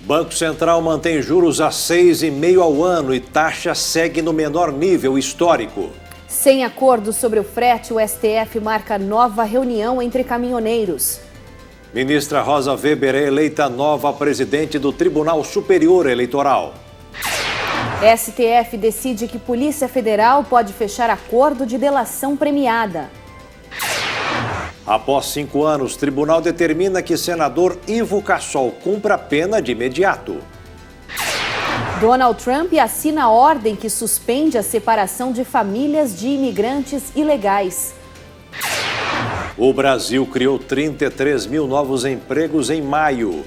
Banco Central mantém juros a 6,5% ao ano e taxa segue no menor nível histórico. Sem acordo sobre o frete, o STF marca nova reunião entre caminhoneiros. Ministra Rosa Weber é eleita nova presidente do Tribunal Superior Eleitoral. STF decide que Polícia Federal pode fechar acordo de delação premiada. Após 5 anos, tribunal determina que senador Ivo Cassol cumpra a pena de imediato. Donald Trump assina ordem que suspende a separação de famílias de imigrantes ilegais. O Brasil criou 33 mil novos empregos em maio.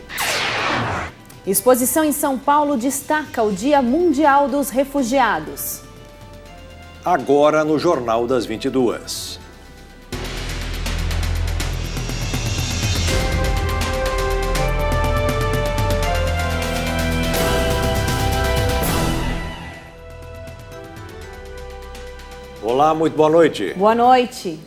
Exposição em São Paulo destaca o Dia Mundial dos Refugiados. Agora no Jornal das 22. Olá, muito boa noite. Boa noite.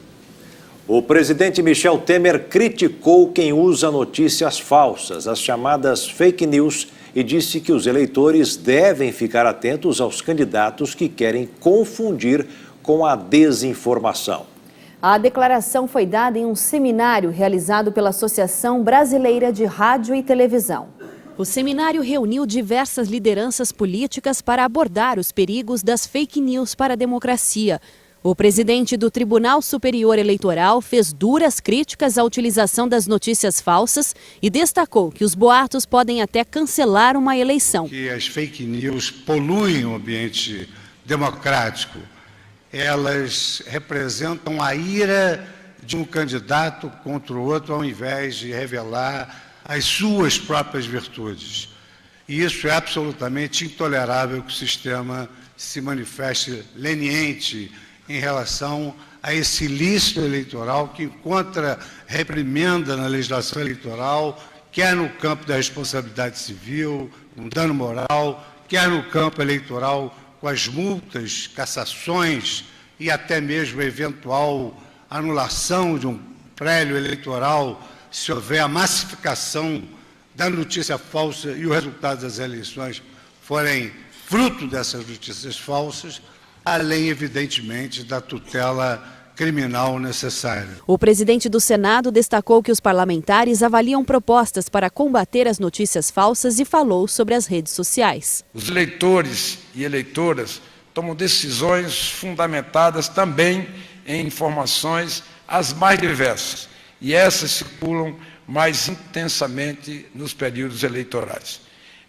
O presidente Michel Temer criticou quem usa notícias falsas, as chamadas fake news, e disse que os eleitores devem ficar atentos aos candidatos que querem confundir com a desinformação. A declaração foi dada em um seminário realizado pela Associação Brasileira de Rádio e Televisão. O seminário reuniu diversas lideranças políticas para abordar os perigos das fake news para a democracia. O presidente do Tribunal Superior Eleitoral fez duras críticas à utilização das notícias falsas e destacou que os boatos podem até cancelar uma eleição. Que as fake news poluem o ambiente democrático. Elas representam a ira de um candidato contra o outro ao invés de revelar as suas próprias virtudes. E isso é absolutamente intolerável que o sistema se manifeste leniente em relação a esse ilícito eleitoral que encontra reprimenda na legislação eleitoral, quer no campo da responsabilidade civil, um dano moral, quer no campo eleitoral com as multas, cassações e até mesmo eventual anulação de um prélio eleitoral se houver a massificação da notícia falsa e os resultados das eleições forem fruto dessas notícias falsas, além, evidentemente, da tutela criminal necessária. O presidente do Senado destacou que os parlamentares avaliam propostas para combater as notícias falsas e falou sobre as redes sociais. Os eleitores e eleitoras tomam decisões fundamentadas também em informações as mais diversas, e essas circulam mais intensamente nos períodos eleitorais.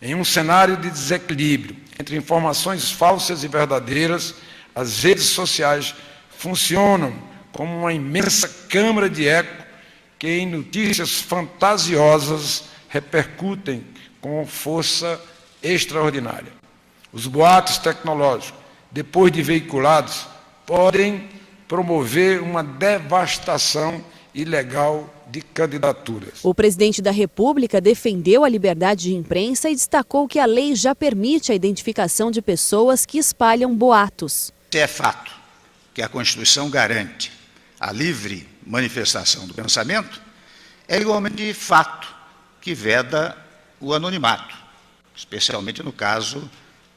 Em um cenário de desequilíbrio entre informações falsas e verdadeiras, as redes sociais funcionam como uma imensa câmara de eco que, em notícias fantasiosas, repercutem com força extraordinária. Os boatos tecnológicos, depois de veiculados, podem promover uma devastação ilegal de candidaturas. O presidente da República defendeu a liberdade de imprensa e destacou que a lei já permite a identificação de pessoas que espalham boatos. Se é fato que a Constituição garante a livre manifestação do pensamento, é igualmente fato que veda o anonimato, especialmente no caso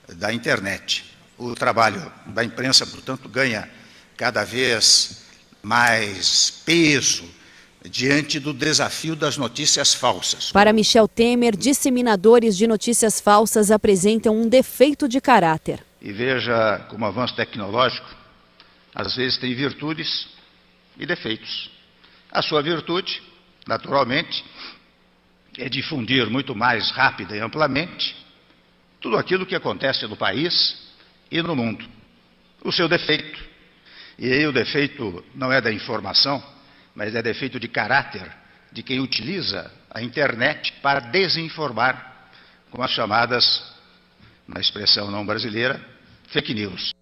da internet. O trabalho da imprensa, portanto, ganha cada vez mais peso diante do desafio das notícias falsas. Para Michel Temer, disseminadores de notícias falsas apresentam um defeito de caráter. E veja como o avanço tecnológico, às vezes, tem virtudes e defeitos. A sua virtude, naturalmente, é difundir muito mais rápida e amplamente tudo aquilo que acontece no país e no mundo. O seu defeito, e aí o defeito não é da informação, mas é defeito de caráter de quem utiliza a internet para desinformar com as chamadas, na expressão não brasileira, fake news.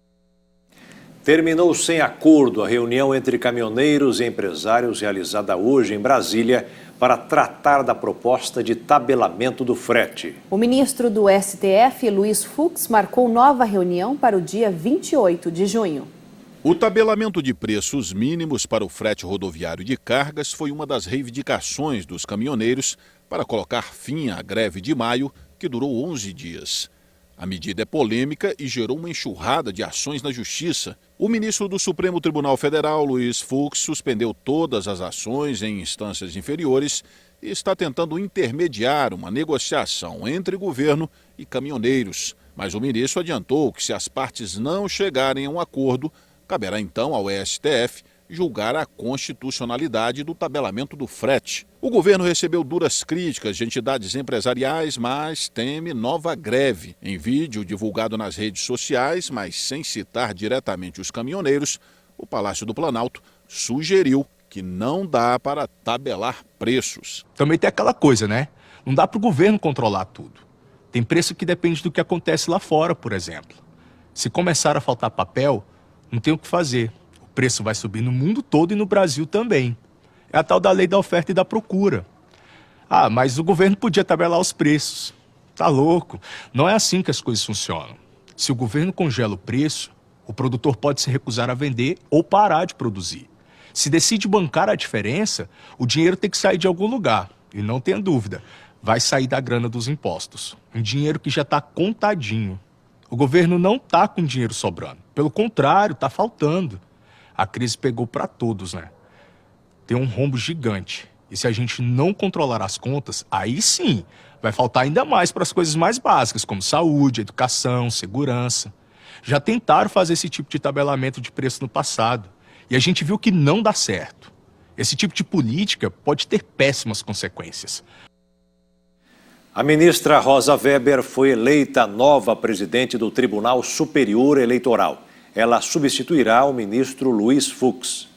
Terminou sem acordo a reunião entre caminhoneiros e empresários realizada hoje em Brasília para tratar da proposta de tabelamento do frete. O ministro do STF, Luiz Fux, marcou nova reunião para o dia 28 de junho. O tabelamento de preços mínimos para o frete rodoviário de cargas foi uma das reivindicações dos caminhoneiros para colocar fim à greve de maio, que durou 11 dias. A medida é polêmica e gerou uma enxurrada de ações na Justiça. O ministro do Supremo Tribunal Federal, Luiz Fux, suspendeu todas as ações em instâncias inferiores e está tentando intermediar uma negociação entre governo e caminhoneiros. Mas o ministro adiantou que, se as partes não chegarem a um acordo, caberá então ao STF julgar a constitucionalidade do tabelamento do frete. O governo recebeu duras críticas de entidades empresariais, mas teme nova greve. Em vídeo divulgado nas redes sociais, mas sem citar diretamente os caminhoneiros, o Palácio do Planalto sugeriu que não dá para tabelar preços. Também tem aquela coisa, né? Não dá para o governo controlar tudo. Tem preço que depende do que acontece lá fora, por exemplo. Se começar a faltar papel, não tem o que fazer. O preço vai subir no mundo todo e no Brasil também. É a tal da lei da oferta e da procura. Ah, mas o governo podia tabelar os preços. Tá louco. Não é assim que as coisas funcionam. Se o governo congela o preço, o produtor pode se recusar a vender ou parar de produzir. Se decide bancar a diferença, o dinheiro tem que sair de algum lugar. E não tenha dúvida, vai sair da grana dos impostos. Um dinheiro que já está contadinho. O governo não está com dinheiro sobrando. Pelo contrário, está faltando. A crise pegou para todos, né? Tem um rombo gigante. E se a gente não controlar as contas, aí sim, vai faltar ainda mais para as coisas mais básicas, como saúde, educação, segurança. Já tentaram fazer esse tipo de tabelamento de preço no passado. E a gente viu que não dá certo. Esse tipo de política pode ter péssimas consequências. A ministra Rosa Weber foi eleita nova presidente do Tribunal Superior Eleitoral. Ela substituirá o ministro Luiz Fux.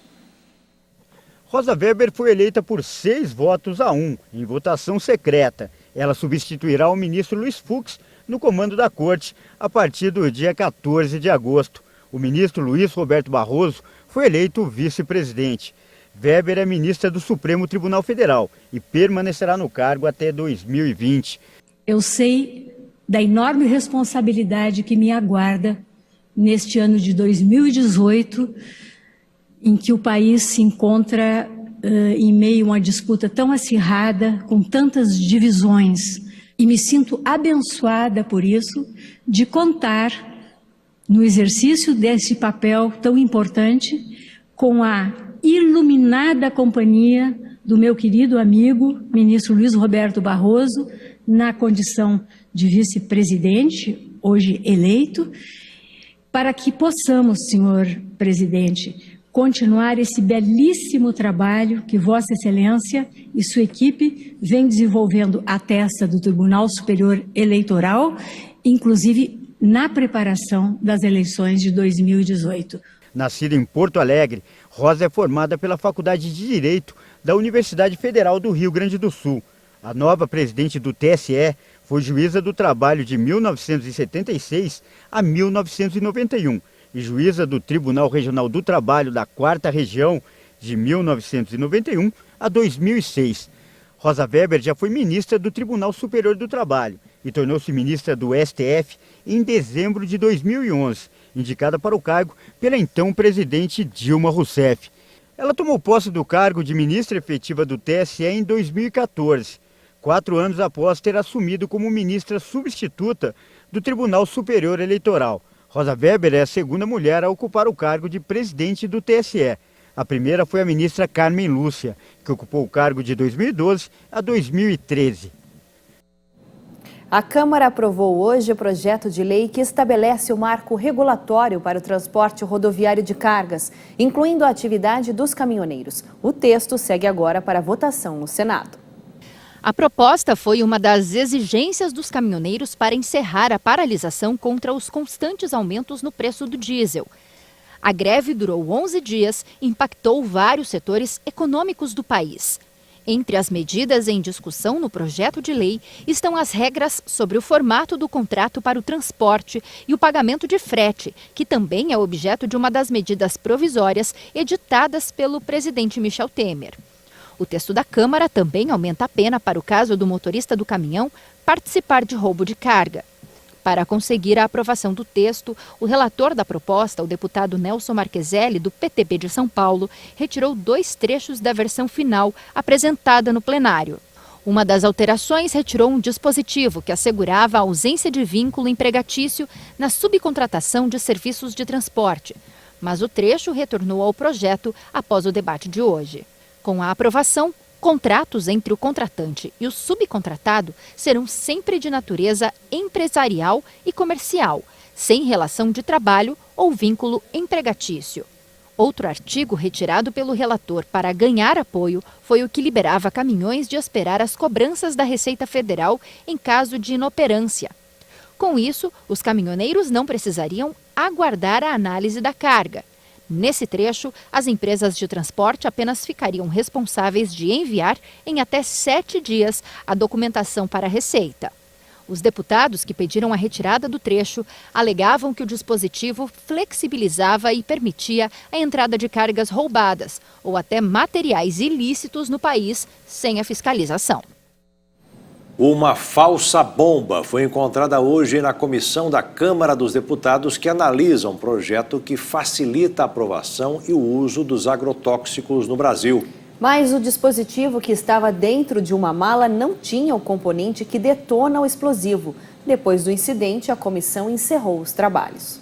Rosa Weber foi eleita por 6-1, em votação secreta. Ela substituirá o ministro Luiz Fux no comando da corte a partir do dia 14 de agosto. O ministro Luiz Roberto Barroso foi eleito vice-presidente. Weber é ministra do Supremo Tribunal Federal e permanecerá no cargo até 2020. Eu sei da enorme responsabilidade que me aguarda neste ano de 2018, em que o país se encontra em meio a uma disputa tão acirrada, com tantas divisões. E me sinto abençoada por isso, de contar, no exercício desse papel tão importante, com a iluminada companhia do meu querido amigo, ministro Luiz Roberto Barroso, na condição de vice-presidente, hoje eleito, para que possamos, senhor presidente, continuar esse belíssimo trabalho que Vossa Excelência e sua equipe vem desenvolvendo à testa do Tribunal Superior Eleitoral, inclusive na preparação das eleições de 2018. Nascida em Porto Alegre, Rosa é formada pela Faculdade de Direito da Universidade Federal do Rio Grande do Sul. A nova presidente do TSE foi juíza do trabalho de 1976 a 1991 e juíza do Tribunal Regional do Trabalho da 4ª Região de 1991 a 2006. Rosa Weber já foi ministra do Tribunal Superior do Trabalho e tornou-se ministra do STF em dezembro de 2011, indicada para o cargo pela então presidente Dilma Rousseff. Ela tomou posse do cargo de ministra efetiva do TSE em 2014, 4 anos após ter assumido como ministra substituta do Tribunal Superior Eleitoral. Rosa Weber é a segunda mulher a ocupar o cargo de presidente do TSE. A primeira foi a ministra Carmen Lúcia, que ocupou o cargo de 2012 a 2013. A Câmara aprovou hoje o projeto de lei que estabelece o marco regulatório para o transporte rodoviário de cargas, incluindo a atividade dos caminhoneiros. O texto segue agora para votação no Senado. A proposta foi uma das exigências dos caminhoneiros para encerrar a paralisação contra os constantes aumentos no preço do diesel. A greve durou 11 dias e impactou vários setores econômicos do país. Entre as medidas em discussão no projeto de lei estão as regras sobre o formato do contrato para o transporte e o pagamento de frete, que também é objeto de uma das medidas provisórias editadas pelo presidente Michel Temer. O texto da Câmara também aumenta a pena para o caso do motorista do caminhão participar de roubo de carga. Para conseguir a aprovação do texto, o relator da proposta, o deputado Nelson Marqueselli, do PTB de São Paulo, retirou 2 trechos da versão final apresentada no plenário. Uma das alterações retirou um dispositivo que assegurava a ausência de vínculo empregatício na subcontratação de serviços de transporte. Mas o trecho retornou ao projeto após o debate de hoje. Com a aprovação, contratos entre o contratante e o subcontratado serão sempre de natureza empresarial e comercial, sem relação de trabalho ou vínculo empregatício. Outro artigo retirado pelo relator para ganhar apoio foi o que liberava caminhões de esperar as cobranças da Receita Federal em caso de inoperância. Com isso, os caminhoneiros não precisariam aguardar a análise da carga. Nesse trecho, as empresas de transporte apenas ficariam responsáveis de enviar em até 7 dias a documentação para a Receita. Os deputados que pediram a retirada do trecho alegavam que o dispositivo flexibilizava e permitia a entrada de cargas roubadas ou até materiais ilícitos no país sem a fiscalização. Uma falsa bomba foi encontrada hoje na comissão da Câmara dos Deputados que analisa um projeto que facilita a aprovação e o uso dos agrotóxicos no Brasil. Mas o dispositivo que estava dentro de uma mala não tinha o componente que detona o explosivo. Depois do incidente, a comissão encerrou os trabalhos.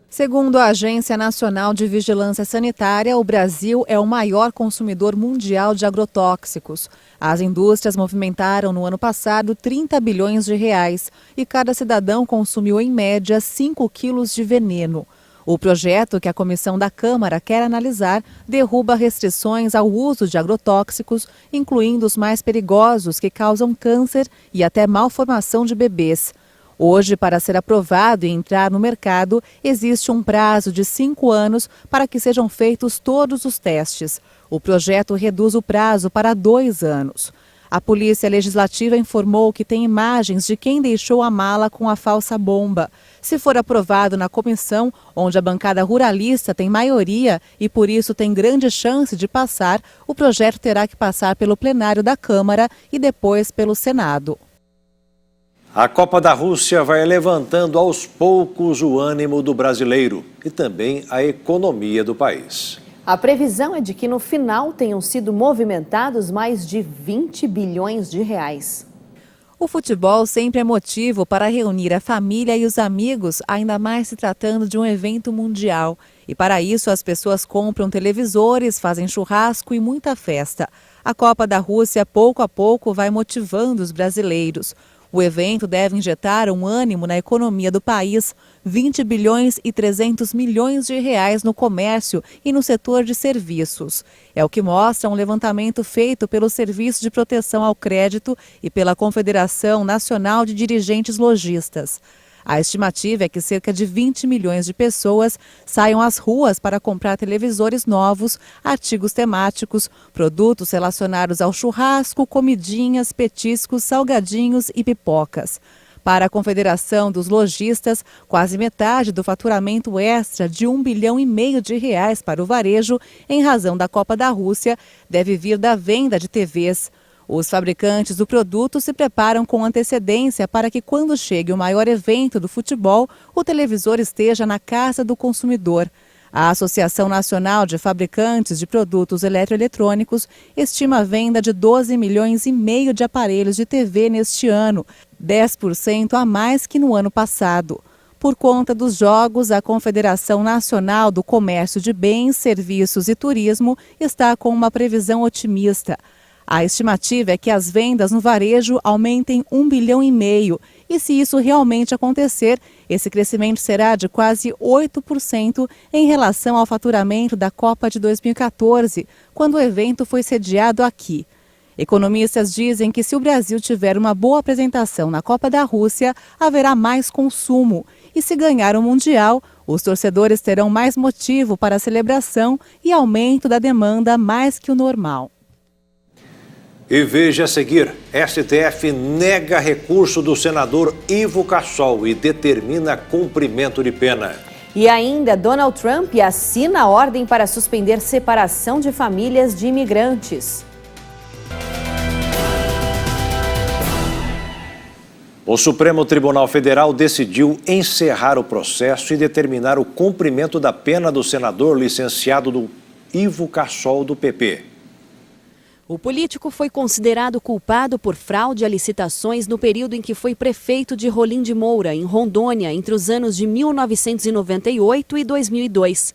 Segundo a Agência Nacional de Vigilância Sanitária, o Brasil é o maior consumidor mundial de agrotóxicos. As indústrias movimentaram no ano passado 30 bilhões de reais e cada cidadão consumiu em média 5 quilos de veneno. O projeto que a comissão da Câmara quer analisar derruba restrições ao uso de agrotóxicos, incluindo os mais perigosos que causam câncer e até malformação de bebês. Hoje, para ser aprovado e entrar no mercado, existe um prazo de 5 anos para que sejam feitos todos os testes. O projeto reduz o prazo para 2 anos. A Polícia Legislativa informou que tem imagens de quem deixou a mala com a falsa bomba. Se for aprovado na comissão, onde a bancada ruralista tem maioria e por isso tem grande chance de passar, o projeto terá que passar pelo plenário da Câmara e depois pelo Senado. A Copa da Rússia vai levantando aos poucos o ânimo do brasileiro e também a economia do país. A previsão é de que no final tenham sido movimentados mais de 20 bilhões de reais. O futebol sempre é motivo para reunir a família e os amigos, ainda mais se tratando de um evento mundial. E para isso as pessoas compram televisores, fazem churrasco e muita festa. A Copa da Rússia, pouco a pouco, vai motivando os brasileiros. O evento deve injetar um ânimo na economia do país, 20 bilhões e 300 milhões de reais no comércio e no setor de serviços. É o que mostra um levantamento feito pelo Serviço de Proteção ao Crédito e pela Confederação Nacional de Dirigentes Lojistas. A estimativa é que cerca de 20 milhões de pessoas saiam às ruas para comprar televisores novos, artigos temáticos, produtos relacionados ao churrasco, comidinhas, petiscos, salgadinhos e pipocas. Para a Confederação dos Lojistas, quase metade do faturamento extra de 1,5 bilhão de reais para o varejo, em razão da Copa da Rússia, deve vir da venda de TVs. Os fabricantes do produto se preparam com antecedência para que, quando chegue o maior evento do futebol, o televisor esteja na casa do consumidor. A Associação Nacional de Fabricantes de Produtos Eletroeletrônicos estima a venda de 12,5 milhões de aparelhos de TV neste ano, 10% a mais que no ano passado. Por conta dos jogos, a Confederação Nacional do Comércio de Bens, Serviços e Turismo está com uma previsão otimista. A estimativa é que as vendas no varejo aumentem 1,5 bilhão e se isso realmente acontecer, esse crescimento será de quase 8% em relação ao faturamento da Copa de 2014, quando o evento foi sediado aqui. Economistas dizem que se o Brasil tiver uma boa apresentação na Copa da Rússia, haverá mais consumo. E se ganhar o Mundial, os torcedores terão mais motivo para a celebração e aumento da demanda mais que o normal. E veja a seguir, STF nega recurso do senador Ivo Cassol e determina cumprimento de pena. E ainda, Donald Trump assina a ordem para suspender separação de famílias de imigrantes. O Supremo Tribunal Federal decidiu encerrar o processo e determinar o cumprimento da pena do senador licenciado Ivo Cassol, do PP. O político foi considerado culpado por fraude a licitações no período em que foi prefeito de Rolim de Moura, em Rondônia, entre os anos de 1998 e 2002.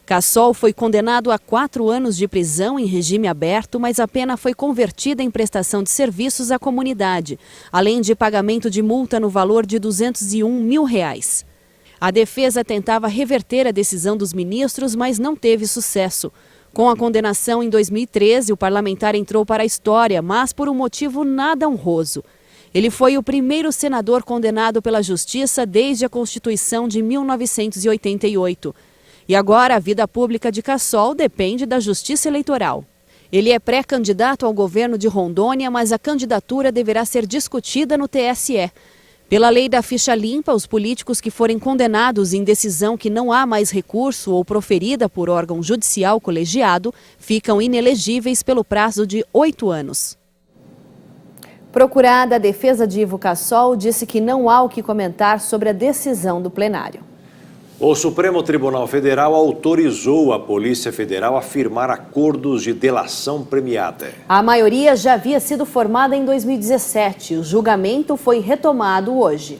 Cassol foi condenado a 4 anos de prisão em regime aberto, mas a pena foi convertida em prestação de serviços à comunidade, além de pagamento de multa no valor de R$ 201 mil. A defesa tentava reverter a decisão dos ministros, mas não teve sucesso. Com a condenação em 2013, o parlamentar entrou para a história, mas por um motivo nada honroso. Ele foi o primeiro senador condenado pela Justiça desde a Constituição de 1988. E agora a vida pública de Cassol depende da Justiça Eleitoral. Ele é pré-candidato ao governo de Rondônia, mas a candidatura deverá ser discutida no TSE. Pela lei da ficha limpa, os políticos que forem condenados em decisão que não há mais recurso ou proferida por órgão judicial colegiado ficam inelegíveis pelo prazo de 8 anos. Procurada, a defesa de Ivo Cassol disse que não há o que comentar sobre a decisão do plenário. O Supremo Tribunal Federal autorizou a Polícia Federal a firmar acordos de delação premiada. A maioria já havia sido formada em 2017. O julgamento foi retomado hoje.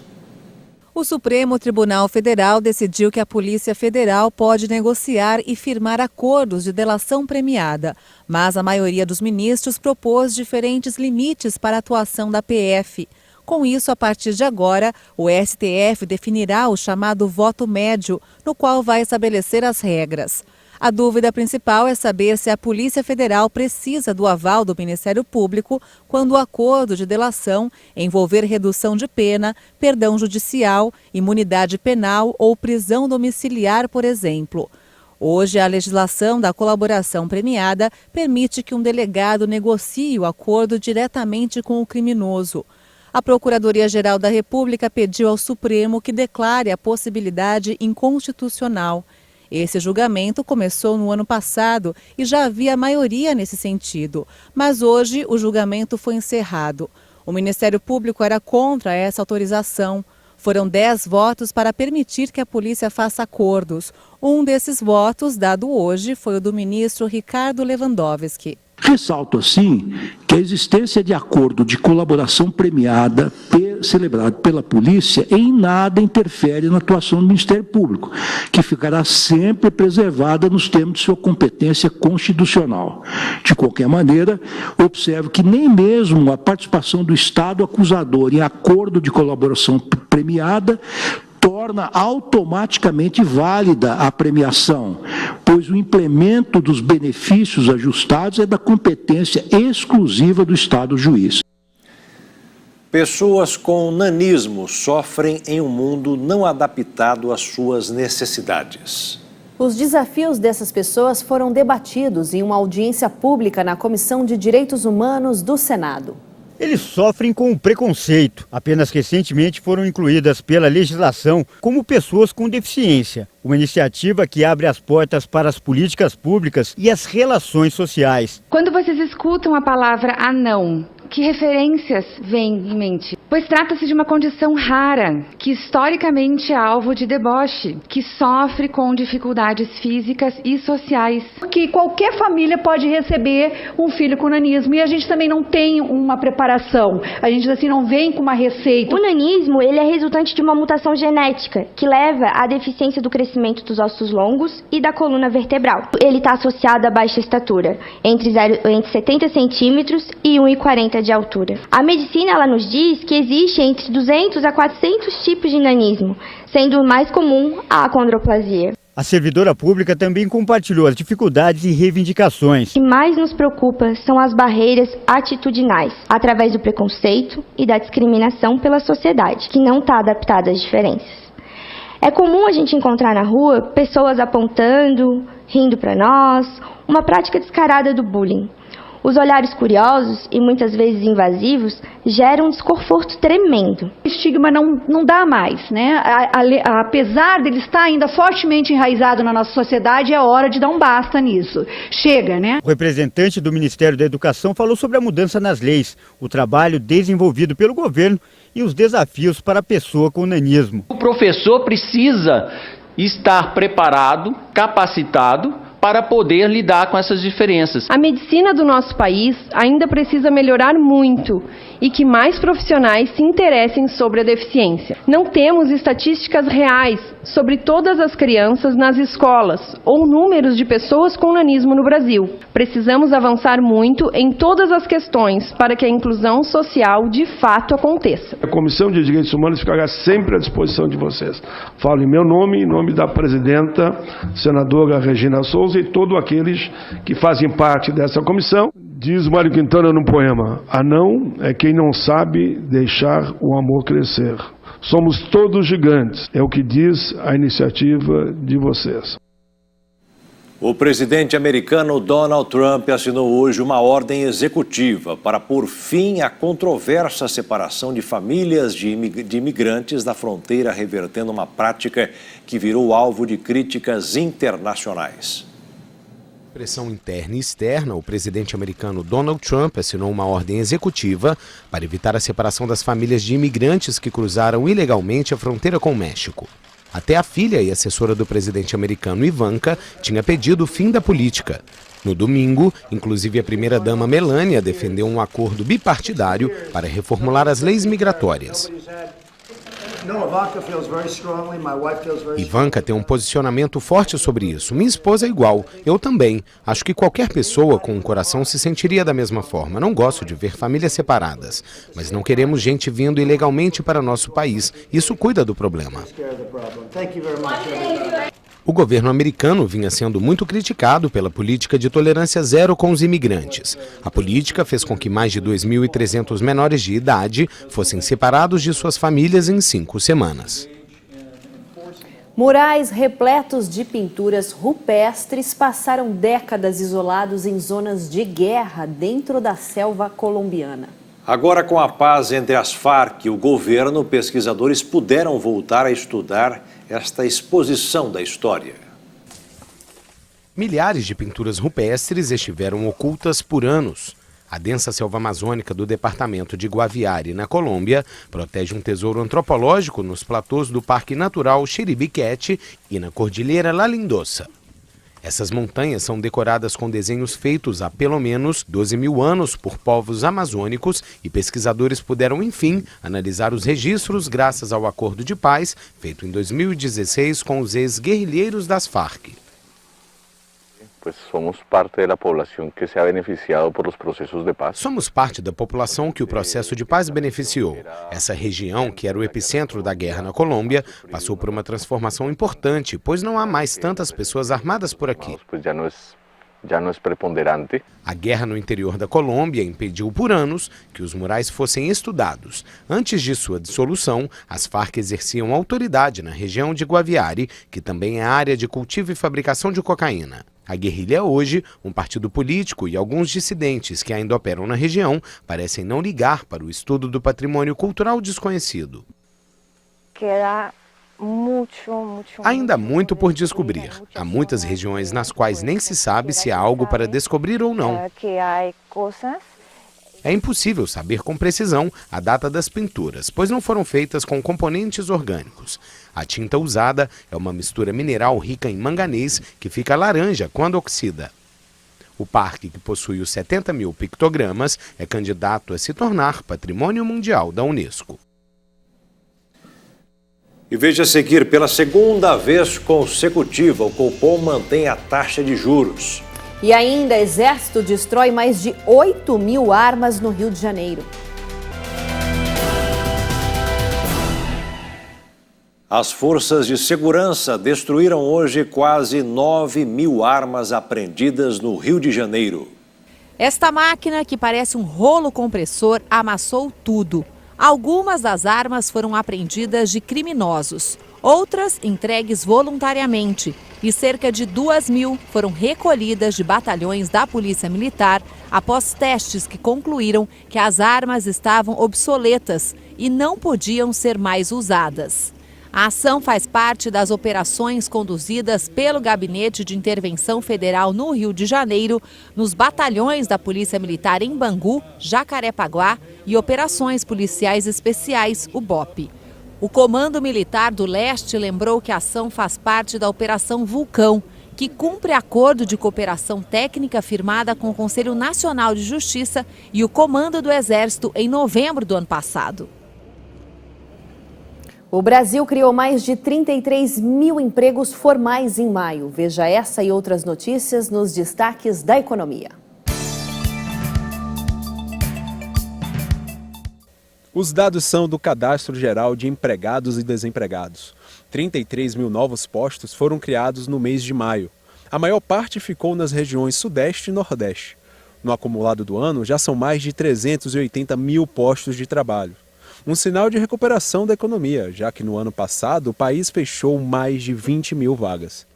O Supremo Tribunal Federal decidiu que a Polícia Federal pode negociar e firmar acordos de delação premiada, mas a maioria dos ministros propôs diferentes limites para a atuação da PF. Com isso, a partir de agora, o STF definirá o chamado voto médio, no qual vai estabelecer as regras. A dúvida principal é saber se a Polícia Federal precisa do aval do Ministério Público quando o acordo de delação envolver redução de pena, perdão judicial, imunidade penal ou prisão domiciliar, por exemplo. Hoje, a legislação da colaboração premiada permite que um delegado negocie o acordo diretamente com o criminoso. A Procuradoria-Geral da República pediu ao Supremo que declare a possibilidade inconstitucional. Esse julgamento começou no ano passado e já havia maioria nesse sentido, mas hoje o julgamento foi encerrado. O Ministério Público era contra essa autorização. Foram 10 votos para permitir que a polícia faça acordos. Um desses votos, dado hoje, foi o do ministro Ricardo Lewandowski. Ressalto, assim, que a existência de acordo de colaboração premiada celebrado pela polícia em nada interfere na atuação do Ministério Público, que ficará sempre preservada nos termos de sua competência constitucional. De qualquer maneira, observo que nem mesmo a participação do Estado acusador em acordo de colaboração premiada torna automaticamente válida a premiação, pois o implemento dos benefícios ajustados é da competência exclusiva do Estado juiz. Pessoas com nanismo sofrem em um mundo não adaptado às suas necessidades. Os desafios dessas pessoas foram debatidos em uma audiência pública na Comissão de Direitos Humanos do Senado. Eles sofrem com o preconceito. Apenas recentemente foram incluídas pela legislação como pessoas com deficiência. Uma iniciativa que abre as portas para as políticas públicas e as relações sociais. Quando vocês escutam a palavra anão, que referências vêm em mente? Pois trata-se de uma condição rara, que historicamente é alvo de deboche, que sofre com dificuldades físicas e sociais. Que qualquer família pode receber um filho com nanismo e a gente também não tem uma preparação, a gente assim não vem com uma receita. O nanismo, ele é resultante de uma mutação genética que leva à deficiência do crescimento dos ossos longos e da coluna vertebral. Ele está associado à baixa estatura, entre 70 centímetros e 1,40 de altura. A medicina ela nos diz que existe entre 200 a 400 tipos de nanismo, sendo o mais comum a acondroplasia. A servidora pública também compartilhou as dificuldades e reivindicações. O que mais nos preocupa são as barreiras atitudinais, através do preconceito e da discriminação pela sociedade, que não está adaptada às diferenças. É comum a gente encontrar na rua pessoas apontando, rindo para nós, uma prática descarada do bullying. Os olhares curiosos e muitas vezes invasivos geram um desconforto tremendo. O estigma não dá mais, né? Apesar dele estar ainda fortemente enraizado na nossa sociedade, é hora de dar um basta nisso. Chega, né? O representante do Ministério da Educação falou sobre a mudança nas leis, o trabalho desenvolvido pelo governo e os desafios para a pessoa com nanismo. O professor precisa estar preparado, capacitado, para poder lidar com essas diferenças. A medicina do nosso país ainda precisa melhorar muito e que mais profissionais se interessem sobre a deficiência. Não temos estatísticas reais sobre todas as crianças nas escolas ou números de pessoas com nanismo no Brasil. Precisamos avançar muito em todas as questões para que a inclusão social de fato aconteça. A Comissão de Direitos Humanos ficará sempre à disposição de vocês. Falo em meu nome, em nome da presidenta, senadora Regina Souza, e todos aqueles que fazem parte dessa comissão. Diz Mário Quintana num poema: anão é quem não sabe deixar o amor crescer. Somos todos gigantes, é o que diz a iniciativa de vocês. O presidente americano Donald Trump assinou hoje uma ordem executiva para pôr fim à controversa separação de famílias de imigrantes da fronteira, revertendo uma prática que virou alvo de críticas internacionais. Pressão interna e externa, o presidente americano Donald Trump assinou uma ordem executiva para evitar a separação das famílias de imigrantes que cruzaram ilegalmente a fronteira com o México. Até a filha e assessora do presidente americano Ivanka tinha pedido o fim da política. No domingo, inclusive a primeira-dama Melania defendeu um acordo bipartidário para reformular as leis migratórias. Ivanka tem um posicionamento forte sobre isso. Minha esposa é igual, eu também. Acho que qualquer pessoa com um coração se sentiria da mesma forma. Não gosto de ver famílias separadas, mas não queremos gente vindo ilegalmente para nosso país. Isso cuida do problema. O governo americano vinha sendo muito criticado pela política de tolerância zero com os imigrantes. A política fez com que mais de 2.300 menores de idade fossem separados de suas famílias em 5 semanas. Murais repletos de pinturas rupestres passaram décadas isolados em zonas de guerra dentro da selva colombiana. Agora, com a paz entre as Farc e o governo, pesquisadores puderam voltar a estudar esta exposição da história. Milhares de pinturas rupestres estiveram ocultas por anos. A densa selva amazônica do departamento de Guaviare, na Colômbia, protege um tesouro antropológico nos platôs do Parque Natural Chiribiquete e na Cordilheira La Lindosa. Essas montanhas são decoradas com desenhos feitos há pelo menos 12 mil anos por povos amazônicos e pesquisadores puderam, enfim, analisar os registros graças ao acordo de paz feito em 2016 com os ex-guerrilheiros das Farc. Somos parte da população que se ha beneficiado por os processos de paz. Somos parte da população que o processo de paz beneficiou. Essa região, que era o epicentro da guerra na Colômbia, passou por uma transformação importante, pois não há mais tantas pessoas armadas por aqui. Já não é preponderante. A guerra no interior da Colômbia impediu por anos que os murais fossem estudados. Antes de sua dissolução, as Farc exerciam autoridade na região de Guaviare, que também é área de cultivo e fabricação de cocaína. A guerrilha é hoje um partido político e alguns dissidentes que ainda operam na região parecem não ligar para o estudo do patrimônio cultural desconhecido. Ainda há muito por descobrir. Há muitas regiões nas quais nem se sabe se há algo para descobrir ou não. É impossível saber com precisão a data das pinturas, pois não foram feitas com componentes orgânicos. A tinta usada é uma mistura mineral rica em manganês que fica laranja quando oxida. O parque, que possui os 70 mil pictogramas, é candidato a se tornar Patrimônio Mundial da Unesco. E veja a seguir, pela segunda vez consecutiva, o Copom mantém a taxa de juros. E ainda, Exército destrói mais de 8 mil armas no Rio de Janeiro. As forças de segurança destruíram hoje quase 9 mil armas apreendidas no Rio de Janeiro. Esta máquina, que parece um rolo compressor, amassou tudo. Algumas das armas foram apreendidas de criminosos, outras entregues voluntariamente e cerca de 2.000 foram recolhidas de batalhões da Polícia Militar após testes que concluíram que as armas estavam obsoletas e não podiam ser mais usadas. A ação faz parte das operações conduzidas pelo Gabinete de Intervenção Federal no Rio de Janeiro, nos batalhões da Polícia Militar em Bangu, Jacarepaguá e Operações Policiais Especiais, o BOP. O Comando Militar do Leste lembrou que a ação faz parte da Operação Vulcão, que cumpre acordo de cooperação técnica firmada com o Conselho Nacional de Justiça e o Comando do Exército em novembro do ano passado. O Brasil criou mais de 33 mil empregos formais em maio. Veja essa e outras notícias nos destaques da economia. Os dados são do Cadastro Geral de Empregados e Desempregados. 33 mil novos postos foram criados no mês de maio. A maior parte ficou nas regiões Sudeste e Nordeste. No acumulado do ano, já são mais de 380 mil postos de trabalho. Um sinal de recuperação da economia, já que no ano passado o país fechou mais de 20 mil vagas.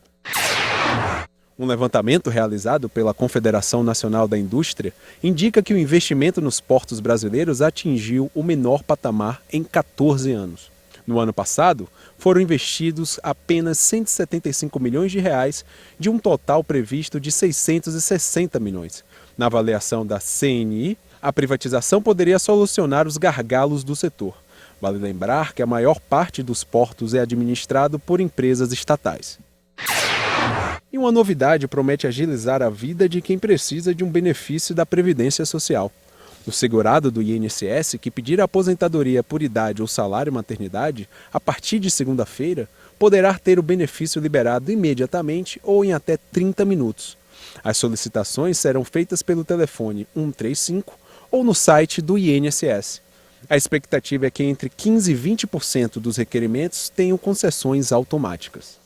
Um levantamento realizado pela Confederação Nacional da Indústria indica que o investimento nos portos brasileiros atingiu o menor patamar em 14 anos. No ano passado, foram investidos apenas 175 milhões de reais de um total previsto de 660 milhões. Na avaliação da CNI, a privatização poderia solucionar os gargalos do setor. Vale lembrar que a maior parte dos portos é administrado por empresas estatais. E uma novidade promete agilizar a vida de quem precisa de um benefício da Previdência Social. O segurado do INSS que pedir a aposentadoria por idade ou salário maternidade, a partir de segunda-feira, poderá ter o benefício liberado imediatamente ou em até 30 minutos. As solicitações serão feitas pelo telefone 135 ou no site do INSS. A expectativa é que entre 15% e 20% dos requerimentos tenham concessões automáticas.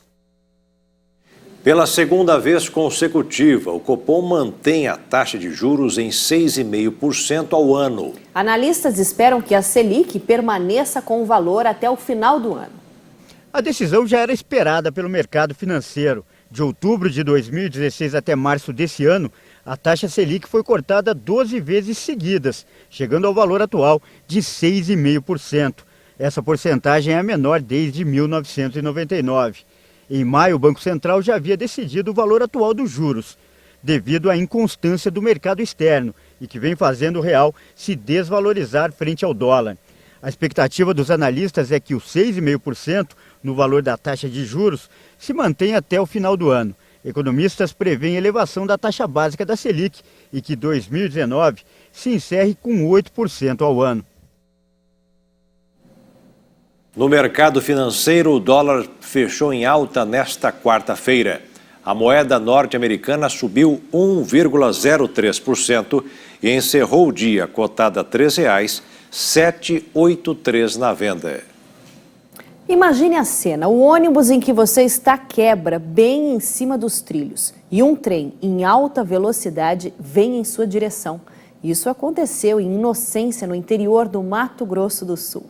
Pela segunda vez consecutiva, o Copom mantém a taxa de juros em 6,5% ao ano. Analistas esperam que a Selic permaneça com o valor até o final do ano. A decisão já era esperada pelo mercado financeiro. De outubro de 2016 até março desse ano, a taxa Selic foi cortada 12 vezes seguidas, chegando ao valor atual de 6,5%. Essa porcentagem é a menor desde 1999. Em maio, o Banco Central já havia decidido o valor atual dos juros, devido à inconstância do mercado externo e que vem fazendo o real se desvalorizar frente ao dólar. A expectativa dos analistas é que os 6,5% no valor da taxa de juros se mantenha até o final do ano. Economistas prevêem elevação da taxa básica da Selic e que 2019 se encerre com 8% ao ano. No mercado financeiro, o dólar fechou em alta nesta quarta-feira. A moeda norte-americana subiu 1,03% e encerrou o dia cotada a R$ 3,783 na venda. Imagine a cena, o ônibus em que você está quebra bem em cima dos trilhos e um trem em alta velocidade vem em sua direção. Isso aconteceu em Inocência, no interior do Mato Grosso do Sul.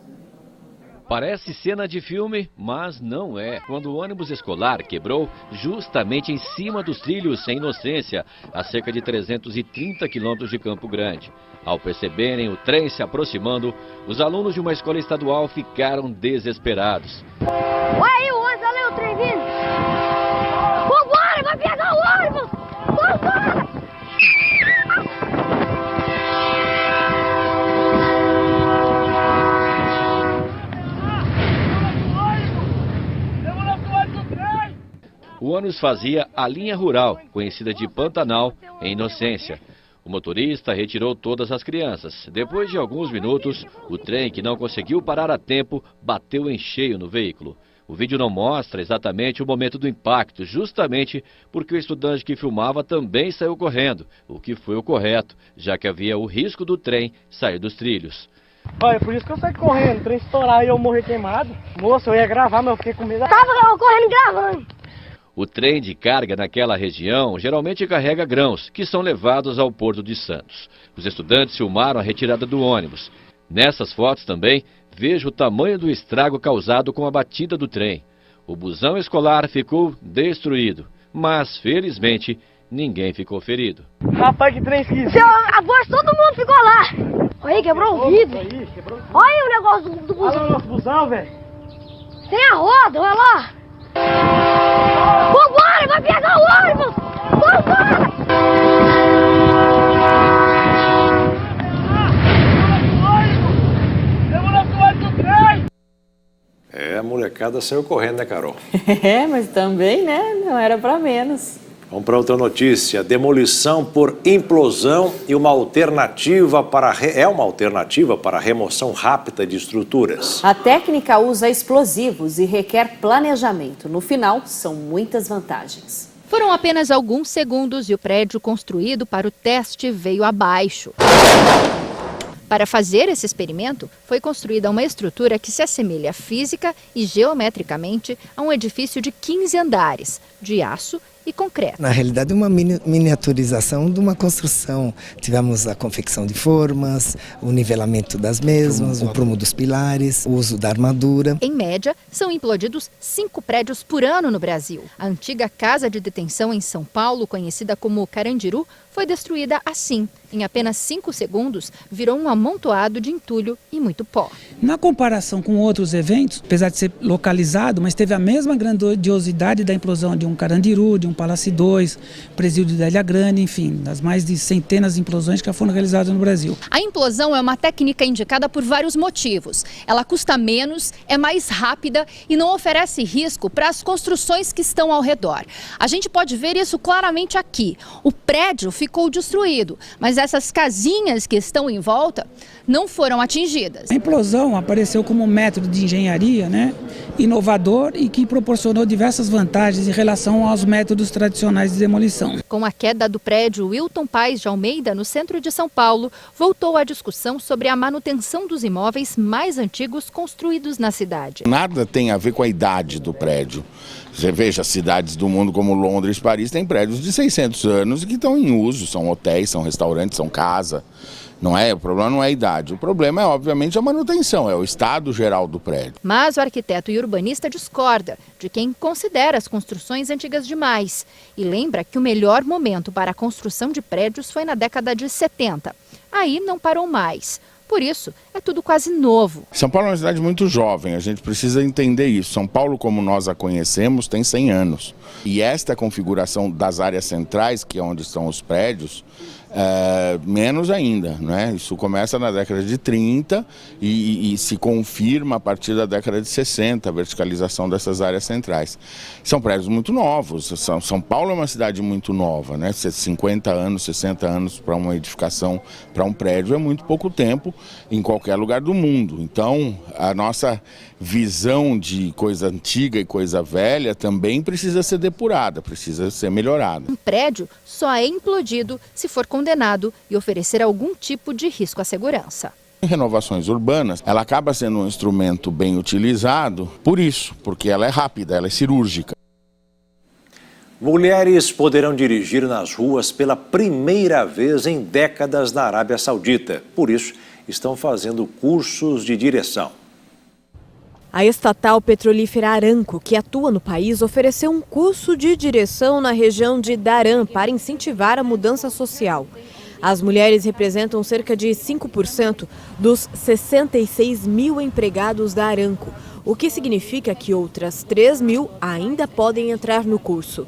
Parece cena de filme, mas não é. Quando o ônibus escolar quebrou justamente em cima dos trilhos em Inocência, a cerca de 330 quilômetros de Campo Grande. Ao perceberem o trem se aproximando, os alunos de uma escola estadual ficaram desesperados. Olha aí o ônibus, olha aí o trem vindo. Vambora, vai pegar o ônibus! Vambora! O ônibus fazia a linha rural, conhecida de Pantanal, em Inocência. O motorista retirou todas as crianças. Depois de alguns minutos, o trem, que não conseguiu parar a tempo, bateu em cheio no veículo. O vídeo não mostra exatamente o momento do impacto, justamente porque o estudante que filmava também saiu correndo, o que foi o correto, já que havia o risco do trem sair dos trilhos. Olha, por isso que eu saí correndo, o trem estourar e eu morrer queimado. Moça, eu ia gravar, mas eu fiquei com medo. Tava correndo gravando. O trem de carga naquela região geralmente carrega grãos, que são levados ao Porto de Santos. Os estudantes filmaram a retirada do ônibus. Nessas fotos também, vejo o tamanho do estrago causado com a batida do trem. O busão escolar ficou destruído, mas felizmente ninguém ficou ferido. Rapaz, que trem esquisito. Agora todo mundo ficou lá. Olha aí, quebrou o vidro. Olha aí o negócio do busão. Olha o nosso busão, velho. Tem a roda, olha lá. Vambora, vai pegar o ônibus! Vambora! A molecada saiu correndo, né, Carol? Mas também, né? Não era para menos. Vamos para outra notícia. Demolição por implosão e uma alternativa para a remoção rápida de estruturas. A técnica usa explosivos e requer planejamento. No final, são muitas vantagens. Foram apenas alguns segundos e o prédio construído para o teste veio abaixo. Para fazer esse experimento, foi construída uma estrutura que se assemelha física e geometricamente a um edifício de 15 andares, de aço e concreto. Na realidade, uma miniaturização de uma construção. Tivemos a confecção de formas, o nivelamento das mesmas, o prumo dos pilares, o uso da armadura. Em média, são implodidos 5 prédios por ano no Brasil. A antiga casa de detenção em São Paulo, conhecida como Carandiru, foi destruída assim. Em apenas 5 segundos, virou um amontoado de entulho e muito pó. Na comparação com outros eventos, apesar de ser localizado, mas teve a mesma grandiosidade da implosão de um Carandiru, de um Palácio 2, presídio da Ilha Grande, enfim, das mais de centenas de implosões que já foram realizadas no Brasil. A implosão é uma técnica indicada por vários motivos. Ela custa menos, é mais rápida e não oferece risco para as construções que estão ao redor. A gente pode ver isso claramente aqui. O prédio ficou destruído, mas essas casinhas que estão em volta não foram atingidas. A implosão apareceu como um método de engenharia, inovador e que proporcionou diversas vantagens em relação aos métodos tradicionais de demolição. Com a queda do prédio Wilton Paes de Almeida, no centro de São Paulo, voltou a discussão sobre a manutenção dos imóveis mais antigos construídos na cidade. Nada tem a ver com a idade do prédio. Você veja, cidades do mundo como Londres, Paris, têm prédios de 600 anos que estão em uso, são hotéis, são restaurantes, são casa. O problema não é a idade, o problema é obviamente a manutenção, é o estado geral do prédio. Mas o arquiteto e urbanista discorda de quem considera as construções antigas demais e lembra que o melhor momento para a construção de prédios foi na década de 70. Aí não parou mais. Por isso, é tudo quase novo. São Paulo é uma cidade muito jovem, a gente precisa entender isso. São Paulo, como nós a conhecemos, tem 100 anos. E esta configuração das áreas centrais, que é onde estão os prédios, menos ainda, Isso começa na década de 30 e se confirma a partir da década de 60, a verticalização dessas áreas centrais. São prédios muito novos, São Paulo é uma cidade muito nova, 50 anos, 60 anos para uma edificação, para um prédio é muito pouco tempo em qualquer lugar do mundo. Então, a nossa visão de coisa antiga e coisa velha também precisa ser depurada, precisa ser melhorada. Um prédio só é implodido se for condenado e oferecer algum tipo de risco à segurança. Em renovações urbanas, ela acaba sendo um instrumento bem utilizado por isso, porque ela é rápida, ela é cirúrgica. Mulheres poderão dirigir nas ruas pela primeira vez em décadas na Arábia Saudita. Por isso, estão fazendo cursos de direção. A estatal petrolífera Aramco, que atua no país, ofereceu um curso de direção na região de Dharan para incentivar a mudança social. As mulheres representam cerca de 5% dos 66 mil empregados da Aramco, o que significa que outras 3 mil ainda podem entrar no curso.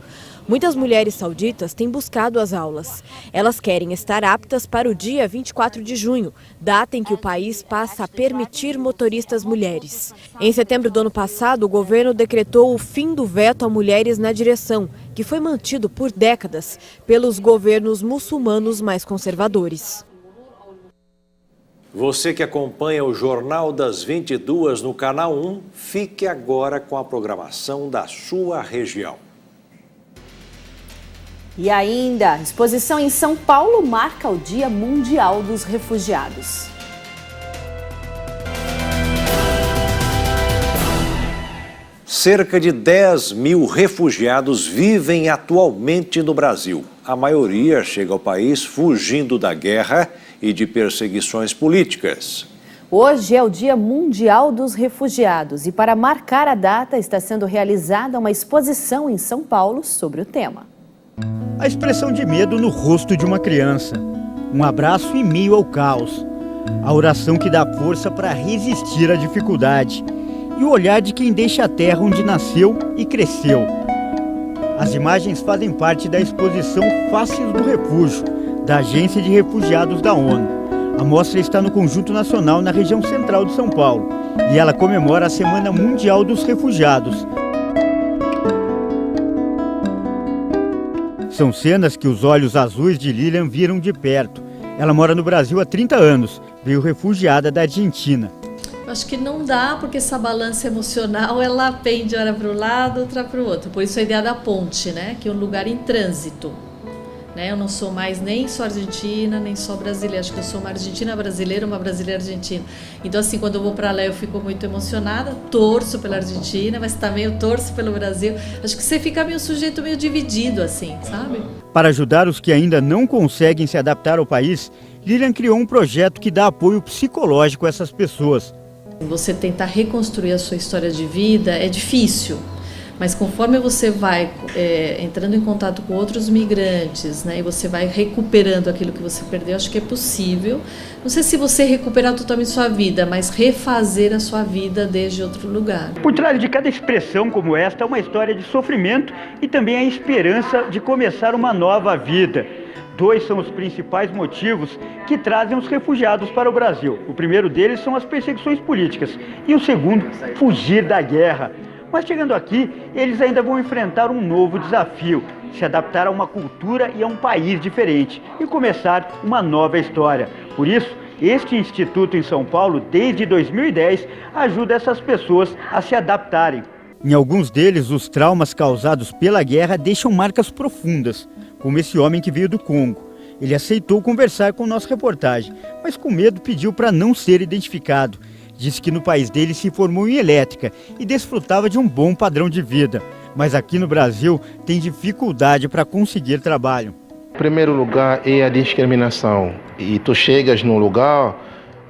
Muitas mulheres sauditas têm buscado as aulas. Elas querem estar aptas para o dia 24 de junho, data em que o país passa a permitir motoristas mulheres. Em setembro do ano passado, o governo decretou o fim do veto a mulheres na direção, que foi mantido por décadas pelos governos muçulmanos mais conservadores. Você que acompanha o Jornal das 22 no Canal 1, fique agora com a programação da sua região. E ainda, a exposição em São Paulo marca o Dia Mundial dos Refugiados. Cerca de 10 mil refugiados vivem atualmente no Brasil. A maioria chega ao país fugindo da guerra e de perseguições políticas. Hoje é o Dia Mundial dos Refugiados e para marcar a data está sendo realizada uma exposição em São Paulo sobre o tema. A expressão de medo no rosto de uma criança, um abraço em meio ao caos, a oração que dá força para resistir à dificuldade e o olhar de quem deixa a terra onde nasceu e cresceu. As imagens fazem parte da exposição Faces do Refúgio, da Agência de Refugiados da ONU. A mostra está no Conjunto Nacional, na região central de São Paulo, e ela comemora a Semana Mundial dos Refugiados. São cenas que os olhos azuis de Lilian viram de perto. Ela mora no Brasil há 30 anos, veio refugiada da Argentina. Acho que não dá, porque essa balança emocional, ela pende ora para um lado, outra para o outro. Por isso a ideia da ponte, né? Que é um lugar em trânsito. Né? Eu não sou mais nem só argentina, nem só brasileira. Acho que eu sou uma argentina brasileira, uma brasileira argentina. Então, assim, quando eu vou para lá, eu fico muito emocionada, torço pela Argentina, mas também eu torço pelo Brasil. Acho que você fica meio sujeito, meio dividido, assim, sabe? Para ajudar os que ainda não conseguem se adaptar ao país, Lilian criou um projeto que dá apoio psicológico a essas pessoas. Você tentar reconstruir a sua história de vida é difícil, mas conforme você vai entrando em contato com outros migrantes, né, e você vai recuperando aquilo que você perdeu, acho que é possível. Não sei se você recuperar totalmente sua vida, mas refazer a sua vida desde outro lugar. Por trás de cada expressão como esta, é uma história de sofrimento e também a esperança de começar uma nova vida. 2 são os principais motivos que trazem os refugiados para o Brasil. O primeiro deles são as perseguições políticas e o segundo, fugir da guerra. Mas chegando aqui, eles ainda vão enfrentar um novo desafio, se adaptar a uma cultura e a um país diferente e começar uma nova história. Por isso, este instituto em São Paulo, desde 2010, ajuda essas pessoas a se adaptarem. Em alguns deles, os traumas causados pela guerra deixam marcas profundas, como esse homem que veio do Congo. Ele aceitou conversar com nossa reportagem, mas com medo pediu para não ser identificado. Disse que no país dele se formou em elétrica e desfrutava de um bom padrão de vida. Mas aqui no Brasil tem dificuldade para conseguir trabalho. Em primeiro lugar é a discriminação. E tu chegas num lugar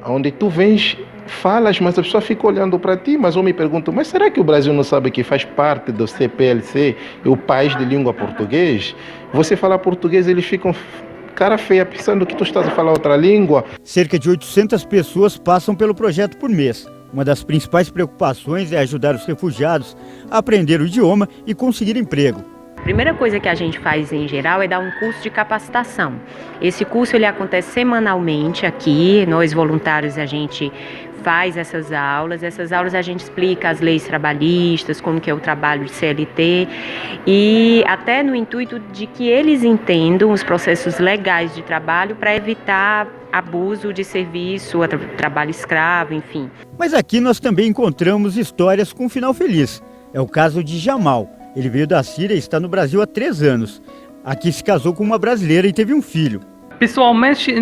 onde tu vens, falas, mas a pessoa fica olhando para ti. Mas eu me pergunto, mas será que o Brasil não sabe que faz parte do CPLC, o país de língua português? Você fala português, eles ficam cara feia pensando que tu estás a falar outra língua. Cerca de 800 pessoas passam pelo projeto por mês. Uma das principais preocupações é ajudar os refugiados a aprender o idioma e conseguir emprego. A primeira coisa que a gente faz em geral é dar um curso de capacitação. Esse curso ele acontece semanalmente aqui, nós voluntários a gente faz essas aulas a gente explica as leis trabalhistas, como que é o trabalho de CLT e até no intuito de que eles entendam os processos legais de trabalho para evitar abuso de serviço, trabalho escravo, enfim. Mas aqui nós também encontramos histórias com final feliz. É o caso de Jamal. Ele veio da Síria e está no Brasil há 3 anos. Aqui se casou com uma brasileira e teve um filho. Pessoalmente, eu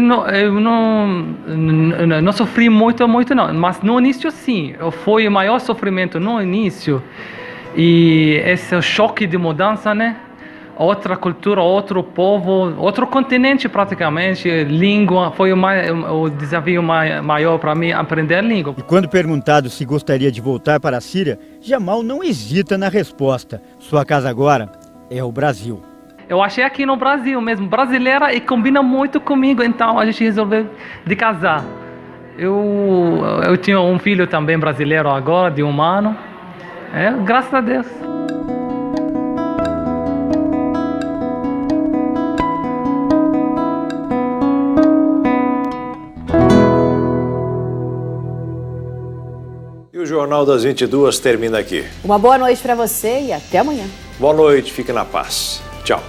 não sofri muito não, mas no início sim, foi o maior sofrimento no início. E esse choque de mudança, né? Outra cultura, outro povo, outro continente praticamente, língua, foi o desafio maior para mim aprender a língua. E quando perguntado se gostaria de voltar para a Síria, Jamal não hesita na resposta. Sua casa agora é o Brasil. Eu achei aqui no Brasil mesmo, brasileira, e combina muito comigo, então a gente resolveu de casar. Eu tinha um filho também brasileiro agora, de 1 ano, graças a Deus. E o Jornal das 22 termina aqui. Uma boa noite para você e até amanhã. Boa noite, fique na paz. Tchau.